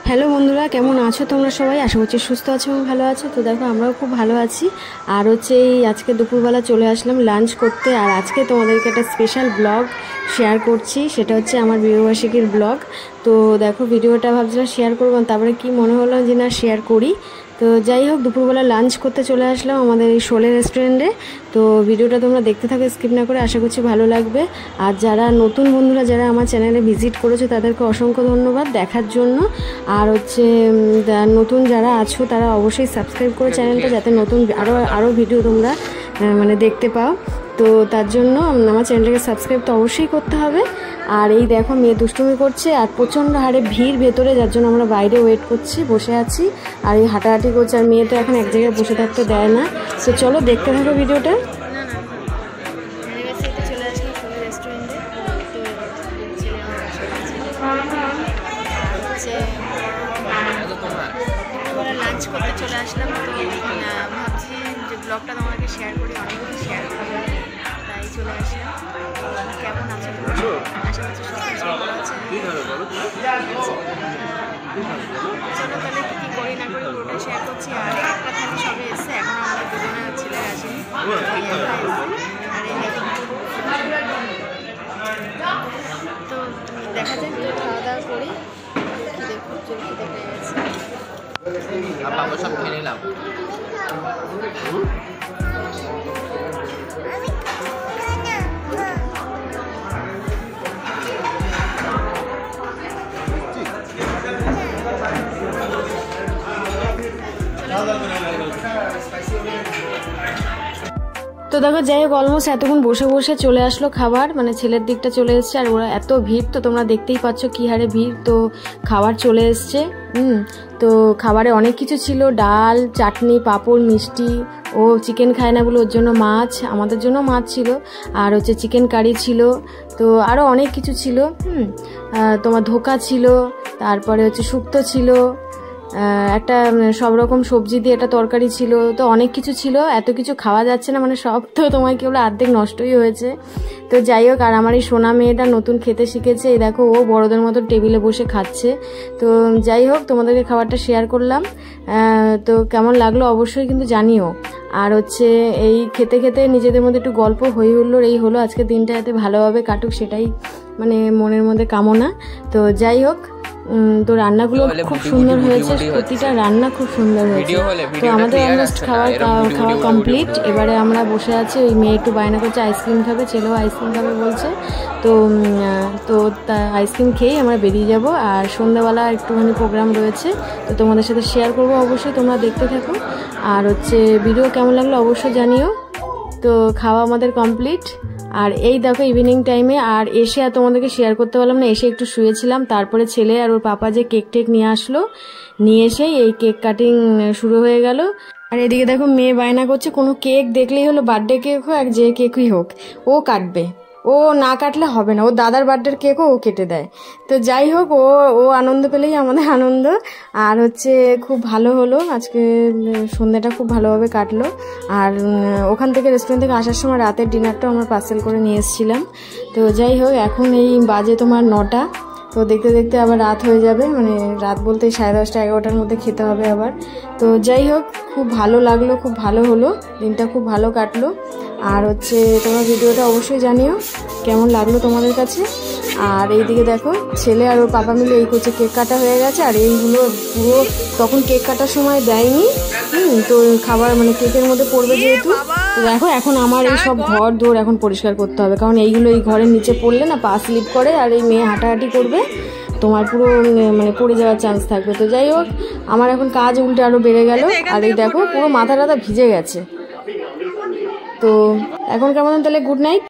Hello বন্ধুরা, কেমন আছো তোমরা সবাই? আশা করছি সুস্থ আছো এবং ভালো আছো। তো দেখো আমরাও খুব ভালো আছি। আর হচ্ছে এই আজকে দুপুরবেলা চলে আসলাম লাঞ্চ করতে। আর আজকে তোমাদেরকে একটা স্পেশাল ব্লগ শেয়ার করছি, সেটা হচ্ছে আমার বিবাহবার্ষিকীর ব্লগ। তো দেখো ভিডিওটা ভাবছিলাম শেয়ার করবো, তারপরে কি মনে হলো যে না শেয়ার করি। তো যাই হোক, দুপুরবেলা লাঞ্চ করতে চলে আসলাম আমাদের এই শোলে রেস্টুরেন্টে। তো ভিডিওটা তোমরা দেখতে থাকো স্কিপ না করে, আশা করছি ভালো লাগবে। আর যারা নতুন বন্ধুরা যারা আমার চ্যানেলে ভিজিট করেছো তাদেরকে অসংখ্য ধন্যবাদ দেখার জন্য। আর হচ্ছে নতুন যারা আছো তারা অবশ্যই সাবস্ক্রাইব করো চ্যানেলটা, যাতে নতুন আরও ভিডিও তোমরা দেখতে পাও। তো তার জন্য আমার চ্যানেলটাকে সাবস্ক্রাইব তো অবশ্যই করতে হবে। আর এই দেখো মেয়ে দুষ্টুমি করছে আর প্রচণ্ড হারে ভিড় ভেতরে, যার জন্য আমরা বাইরে ওয়েট করছি, বসে আছি। আর এই হাঁটাহাঁটি করছে, আর মেয়ে তো এখন এক জায়গায় বসে থাকতে দেয় না। তো চলো দেখতে থাকো ভিডিওটা। লাঞ্চ করতে চলে আসলাম, তো ভাবছি যে ব্লগটা তোমাকে শেয়ার করি, অনেকগুলো শেয়ার করি, তাই চলে আসলাম। কেমন আছো? আশা করছি সব কিছু ভালো আছে। চলো তাহলে কী করি না করি পুরোটা শেয়ার করছি। আর একটা থাকি সবে এসছে, এখন আমাদের দুজনের ছেলে আসেনি। তো দেখা যাক, খাওয়া দাওয়া করি। খিদে পেয়ে গেছে। সব খেয়ে নিলাম। তো দেখো যাই হোক, অলমোস্ট এতক্ষণ বসে বসে চলে আসলো খাবার, মানে ছেলের দিকটা চলে এসছে। আর ওরা এত ভিড়, তো তোমরা দেখতেই পাচ্ছ কি হারে ভিড়। তো খাবার চলে এসছে। তো খাবারে অনেক কিছু ছিল, ডাল, চাটনি, পাঁপড়, মিষ্টি। ও চিকেন খায় না বলে ওর জন্য মাছ, আমাদের জন্য মাছ ছিল। আর হচ্ছে চিকেন কারি ছিল। তো আরও অনেক কিছু ছিল। তোমার ধোকা ছিল, তারপরে হচ্ছে শুক্তো ছিল, একটা সব রকম সবজি দিয়ে একটা তরকারি ছিল। তো অনেক কিছু ছিল, এত কিছু খাওয়া যাচ্ছে না, মানে সব তো তোমার কেবল অর্ধেক নষ্টই হয়েছে। তো যাই হোক, আর আমার এই সোনা মেয়েটা নতুন খেতে শিখেছে, এই দেখো ও বড়দের মতো টেবিলে বসে খাচ্ছে। তো যাই হোক, তোমাদেরকে খাবারটা শেয়ার করলাম। তো কেমন লাগলো অবশ্যই কিন্তু জানিও। আর হচ্ছে এই খেতে খেতে নিজেদের মধ্যে একটু গল্প হয়ে উঠলো, এই হলো আজকের দিনটা যাতে ভালোভাবে কাটুক, সেটাই মানে মনের মধ্যে কামনা। তো যাই হোক, তো রান্নাগুলো খুব সুন্দর হয়েছে, প্রতিটা রান্না খুব সুন্দর হয়েছে। তো আমাদের অলমোস্ট খাওয়া কমপ্লিট। এবারে আমরা বসে আছি, ওই মেয়ে একটু বায়না করছে আইসক্রিম খাবে, ছেলেও আইসক্রিম খাবে বলছে। তো আইসক্রিম খেয়েই আমরা বেরিয়ে যাব। আর সন্ধ্যাবেলা একটুখানি প্রোগ্রাম রয়েছে, তো তোমাদের সাথে শেয়ার করবো, অবশ্যই তোমরা দেখতে থাকো। আর হচ্ছে ভিডিও কেমন লাগলো অবশ্যই জানিও। তো খাওয়া আমাদের কমপ্লিট। আর এই দেখো ইভিনিং টাইমে, আর এসে আর তোমাদেরকে শেয়ার করতে পারলাম না, এসে একটু শুয়েছিলাম। তারপরে ছেলে আর ওর পাপা যে কেক টেক নিয়ে আসলো, নিয়ে এসেই এই কেক কাটিং শুরু হয়ে গেল। আর এদিকে দেখো মেয়ে বায়না করছে, কোনো কেক দেখলেই হলো, বার্থডে কেক হোক আর যে কেকই হোক ও কাটবে, ও না কাটলে হবে না। ও দাদার বার্থডের কেকও ও কেটে দেয়। তো যাই হোক, ও আনন্দ পেলেই আমাদের আনন্দ। আর হচ্ছে খুব ভালো হলো আজকে, সন্ধ্যাটা খুব ভালোভাবে কাটলো। আর ওখান থেকে রেস্টুরেন্ট থেকে আসার সময় রাতের ডিনারটাও আমরা পার্সেল করে নিয়ে এসেছিলাম। তো যাই হোক, এখন এই বাজে তোমার 9টা। তো দেখতে দেখতে আবার রাত হয়ে যাবে, মানে রাত বলতে 10:30 11টার মধ্যে খেতে হবে আবার। তো যাই হোক, খুব ভালো লাগলো, খুব ভালো হলো, দিনটা খুব ভালো কাটলো। আর হচ্ছে তোমার ভিডিওটা অবশ্যই জানিও কেমন লাগলো তোমাদের কাছে। আর এইদিকে দেখো ছেলে আর ওর পাপা মিলে এই করছে, কেক কাটা হয়ে গেছে। আর এইগুলো পুরো তখন কেক কাটার সময় দেয়নি, তো খাবার মানে কেকের মধ্যে পড়বে যেহেতু। তো দেখো এখন আমার এই সব ঘর দৌড় এখন পরিষ্কার করতে হবে, কারণ এইগুলো এই ঘরের নিচে পড়লে না পা স্লিপ করে, আর এই মেয়ে হাঁটাহাঁটি করবে, তোমার পুরো মানে পড়ে যাওয়ার চান্স থাকবে। তো যাই হোক, আমার এখন কাজ উল্টে আরও বেড়ে গেল। আর এই দেখো পুরো মাথা টাথা ভিজে গেছে। তো এখন কেমন তাহলে গুড নাইট।